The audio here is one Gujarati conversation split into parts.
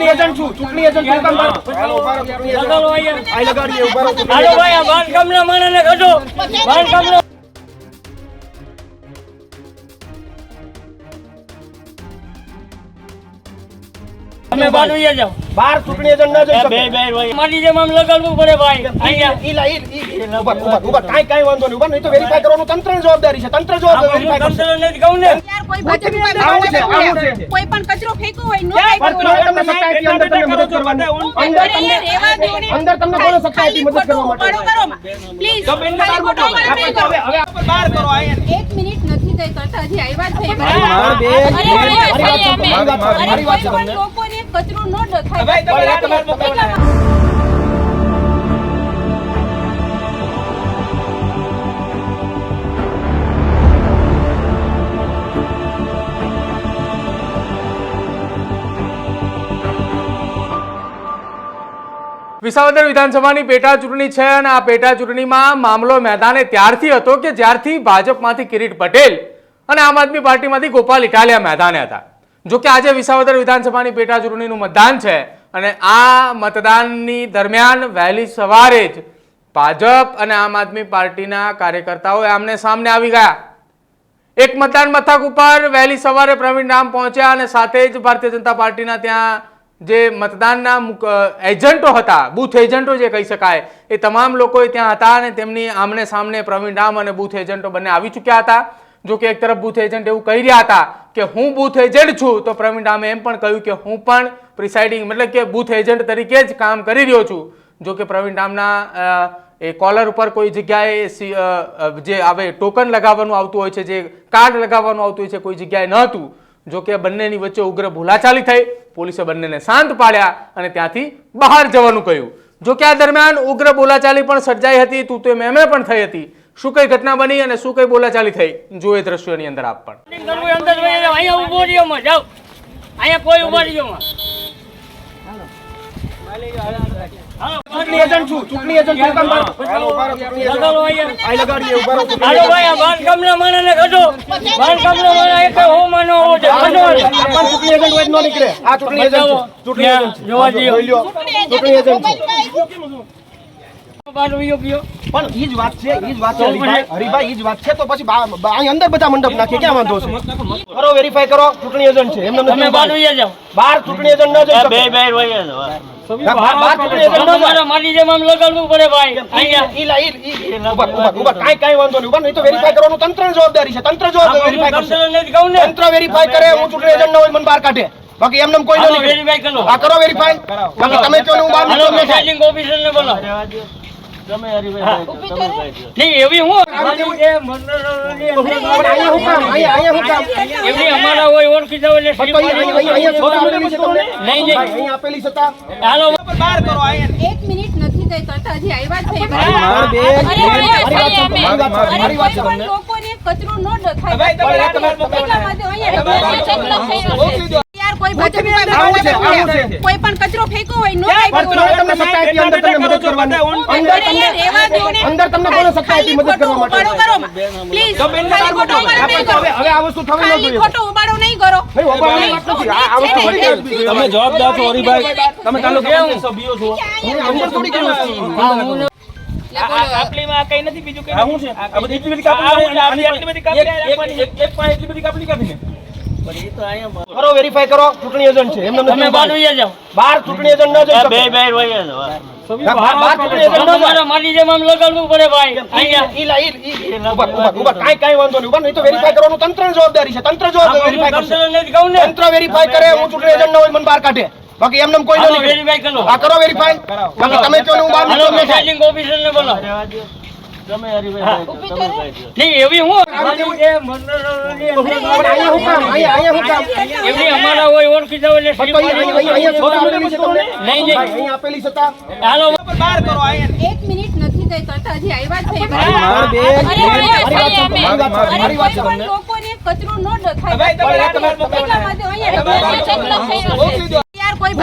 ચૂંટણી એજન્ટ છું, ચૂંટણી એજન્ટ છું. હાલો ઉભા રહો, ચૂંટણી એજન્ટ. આ લગાડીએ ઉભા રહો. હાલો ભાઈ આ બાંધકામના માણસને કાઢો. બાંધકામના તમે બાંધવી જાઓ. બાર ચૂંટણી એજન્ટ ના જઈ શકે. મારી જેમ આમ લગાડવું પડે ભાઈ. અહીંયા ઉભા કાંઈ વાંધો નહીં. ઉભા નહીં તો વેરીફાઈ કરવાનું તંત્રની જવાબદારી છે. તંત્ર જવાબદારી વેરીફાઈ કરશે. તંત્ર નથી કહું ને. યાર કોઈ કોઈ પણ કચરો ફેંકવો હોય નો તમને સત્તા આપી અંદર તમને મદદ કરવાની. અંદર તમને કોને સત્તા આપી મદદ કરવા માટે? પ્લીઝ હવે બહાર કરો આયા. 1 મિનિટ નથી થઈ કરતા હજી આવ્યા છે. મારી વાત છે તમને. લોકોને કચરો ન દેખાય. ભાઈ તમારે વિસાવદર વિધાનસભાની પેટા ચૂંટણી છે અને આ પેટા ચૂંટણીમાં મામલો મેદાને ત્યારથી હતો કે જ્યારથી ભાજપમાંથી કિરીટ પટેલ અને આમ આદમી પાર્ટીમાંથી ગોપાલ ઇટાલિયા મેદાને હતા. જો કે આજે વિસાવદર વિધાનસભાની પેટા ચૂંટણીનું મતદાન છે અને આ મતદાનની દરમિયાન વહેલી સવારે જ ભાજપ અને આમ આદમી પાર્ટીના કાર્યકર્તાઓ આમને સામને આવી ગયા. એક મતદાન મથક ઉપર વહેલી સવારે પ્રવીણ રામ પહોંચ્યા અને સાથે જ ભારતીય જનતા પાર્ટીના ત્યાં જે મતદાનના એજન્ટો હતા, બૂથ એજન્ટો જે કહી શકાય, એ તમામ લોકો ત્યાં હતા અને તેમની આમને સામને પ્રવીણ રામ અને બૂથ એજન્ટો બંને આવી ચૂક્યા હતા. જો કે એક તરફ બૂથ એજન્ટ એવું કહી રહ્યા હતા કે હું બૂથ એજન્ટ છું, તો પ્રવીણ રામે એમ પણ કહ્યું કે હું પણ પ્રિસાઇડિંગ મતલબ કે બૂથ એજન્ટ તરીકે જ કામ કરી રહ્યો છું. જો કે પ્રવીણ રામના એ કોલર ઉપર કોઈ જગ્યાએ જે આવે ટોકન લગાવવાનું આવતું હોય છે, જે કાર્ડ લગાવવાનું આવતું હોય છે, કોઈ જગ્યાએ ન હતું. જો કે બંનેની વચ્ચે ઉગ્ર બોલાચાલી થઈ. પોલીસે બંનેને શાંત પાડ્યા અને ત્યાંથી બહાર જવાનું કહ્યું. જો કે આ દરમિયાન ઉગ્ર બોલાચાલી પણ સર્જાઈ હતી, તું તો મેમે પણ થઈ હતી. શું કઈ ઘટના બની અને શું કઈ બોલાચાલી થઈ, જો એ દ્રશ્યોની અંદર આપ પણ. અંદર અહીંયા ઉભો રહ્યો માં જાઓ. અહીંયા કોઈ ઉભો રહ્યો માં. ચૂંટણી એજન્ટ છું, ચૂંટણી એજન્ટ છું. હાલો ઉભા રહો, ચૂંટણી એજન્ટ. આ લગાડીએ ઉભા રહો. હાલો ભાઈ આ બાંધકામના માણસને કાઢો. બાંધકામના માણસ એક હો માનો હોવો છે. આ ચૂંટણી એજન્ટ હોય ન નીકળે. આ ચૂંટણી એજન્ટ છે. ચૂંટણી એજન્ટ છે. જોવા દો. ચૂંટણી એજન્ટ છે. બાંધવીઓ ગયો. પણ ઈ જ વાત છે, ઈ જ વાત છે હરીભાઈ, ઈ જ વાત છે. તો પછી અહીં અંદર બધા મંડપ નાખીએ, ક્યાં વાંધો છે? કરો વેરીફાઈ કરો. ચૂંટણી એજન્ટ છે. એમને તમે બાંધવી જાઓ. બાર ચૂંટણી એજન્ટ ન જઈ શકે. મારી જેમ આમ લગાડવું પડે ભાઈ. અહીંયા કાંઈ વાંધો નહીં. ઉભા નહીં તો વેરીફાઈ કરવાનું તંત્રની જવાબદારી છે. તંત્ર જવાબદારી વેરીફાઈ કરશે. તંત્ર નથી કહું ને. તંત્ર વેરીફાઈ કરે. હું ચૂંટણી એજન્ટ ન હોય મને બહાર કાઢે. બાકી એમને કોઈ હાલો નહીં. વેરીફાઈ કરો. આ કરો વેરીફાઈ. બાકી તમે કહો ને હું બહાર હાલો નીકળું. પ્રિસાઇડિંગ ઓફિસરને બોલો. નહીં એવી હું એવી અમારા હોય ઓળખી જાવ એટલે નહીં નહીં આપેલી સત્તા. હાલો બહાર કરો. 1 મિનિટ નથી થઈ કરતા હજી આવ્યા છે. મારી વાત છે તમને. લોકોને કચરો ન દેખાય. યાર કોઈ કોઈ પણ કચરો ફેંકવો હોય નો તમને સત્તા આપી અંદર તમને મદદ કરવાની. અંદર તમને કોને સત્તા આપી મદદ કરવા માટે? પ્લીઝ હવે આ વસ્તુ થવી ન જોઈએ. ખોટો ઉબાડો નહીં કરો. નહીં, ઉબાડવાની વાત નથી. આ વસ્તુ થઈ ગઈ. તમે જવાબદાર છો હરીભાઈ, તમે તાલુકા સભ્યો છો. અંદર થોડી કઈ વસ્તુ. આપલીમાં કઈ નથી બીજું કઈ આ શું છે? આ બધી એટલી બધી કાપલી આટલી બધી કાપલી એક પાસે એટલી બધી કાપલી કાપીને કરો વેરીફાઈ કરો. ચૂંટણી એજન્ટ છે. એમને તમે બાંધવી જાઓ. બાર ચૂંટણી એજન્ટ ન જઈ શકે. બાર ચૂંટણી એજન્ટ ન જાય. મારી જેમ આમ લગાડવું પડે ભાઈ. અહીંયા કાંઈ વાંધો નહીં. ઉભા નહીં તો વેરીફાઈ કરવાનું તંત્રની જવાબદારી છે. તંત્ર જવાબદારી વેરીફાઈ કરશે. તંત્ર નથી કહું ને. તંત્ર વેરીફાઈ કરે. હું ચૂંટણી એજન્ટ ન હોય મને બહાર કાઢે. બાકી એમને કોઈ હાલો નહીં. વેરીફાઈ કરો. આ કરો વેરીફાઈ. બાકી તમે કહો ને હું બહાર હાલો નીકળું. પ્રિસાઇડિંગ ઓફિસરને બોલો. નહીં એવી હું એવી અમારા હોય ઓળખી જાવ એટલે નહીં નહીં આપેલી સત્તા. હાલો બહાર કરો. 1 મિનિટ નથી થઈ કરતા હજી આવ્યા છે. મારી વાત છે તમને. લોકોને કચરો ન દેખાય. યાર કોઈ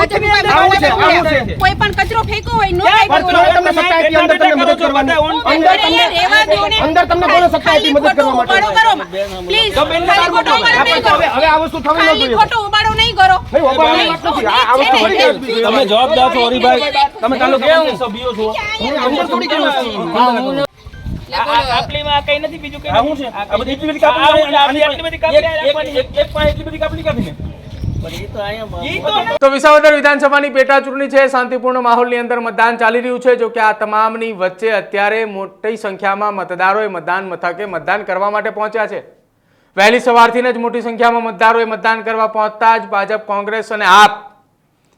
કોઈ પણ કચરો ફેંકવો હોય નો પણ ફેંકવું હોય. તમને સત્તા આપી અંદર તમને મદદ કરવાની અંદર અરે યાર, રહેવા દ્યો ને. અંદર તમને કોને સત્તા આપી ખાલી મદદ કરવા ખોટો માટે ઉબાડો કરો. Please, ખાલી ખોટો ઉબાડો નહીં કરો. હવે આ વસ્તુ થવી ન ખાલી જોઈએ ખોટો ઉબાડો નહીં કરો. નહીં ઉબાડવાની વાત નથી આ વસ્તુ છે ને. વળી જવી જોઈએ. તમે જવાબદાર છો હરિભાઈ, તમે તાલુકા પંચાયત સભ્યો છો. અંદર થોડી કઈ વસ્તુ કાપલીમાં કઈ નથી બીજું કઈ આ શું છે? આ બધી એટલી બધી કાપલી આટલી બધી કાપલી એક પાસે એટલી બધી કાપલી કાપી ને. તો વિસાવદર વિધાનસભાની પેટા ચૂંટણી છે, શાંતિપૂર્ણ માહોલની અંદર મતદાન ચાલી રહ્યું છે. જો કે આ તમામની વચ્ચે અત્યારે મોટી સંખ્યામાં મતદારોએ મતદાન મથકે મતદાન કરવા માટે પહોંચ્યા છે. વહેલી સવારથી જ મોટી સંખ્યામાં મતદારોએ મતદાન કરવા પહોંચતા જ ભાજપ, કોંગ્રેસ અને આપ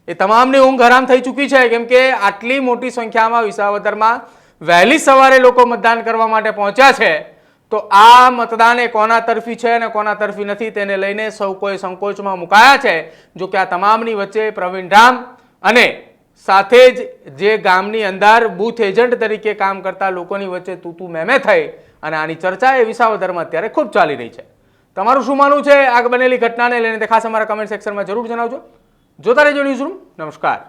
એ તમામની ઊંઘ હરામ થઈ ચૂકી છે. કેમ કે આટલી મોટી સંખ્યામાં વિસાવદરમાં વહેલી સવારે લોકો મતદાન કરવા માટે પહોંચ્યા છે, તો આ મતદાન એ કોના તરફી છે અને કોના તરફી નથી તેને લઈને સૌ કોઈ સંકોચમાં મુકાયા છે. જો કે આ તમામની વચ્ચે પ્રવીણ રામ અને સાથે જ જે ગામની અંદર બૂથ એજન્ટ તરીકે કામ કરતા લોકોની વચ્ચે તૂતુ મેમે થઈ અને આની ચર્ચા એ વિસાવદરમાં અત્યારે ખૂબ ચાલી રહી છે. તમારું શું માનવું છે આ બનેલી ઘટનાને લઈને તે ખાસ અમારા કમેન્ટ સેક્શનમાં જરૂર જણાવજો. જોતા રહેજો ન્યૂઝરૂમ. નમસ્કાર.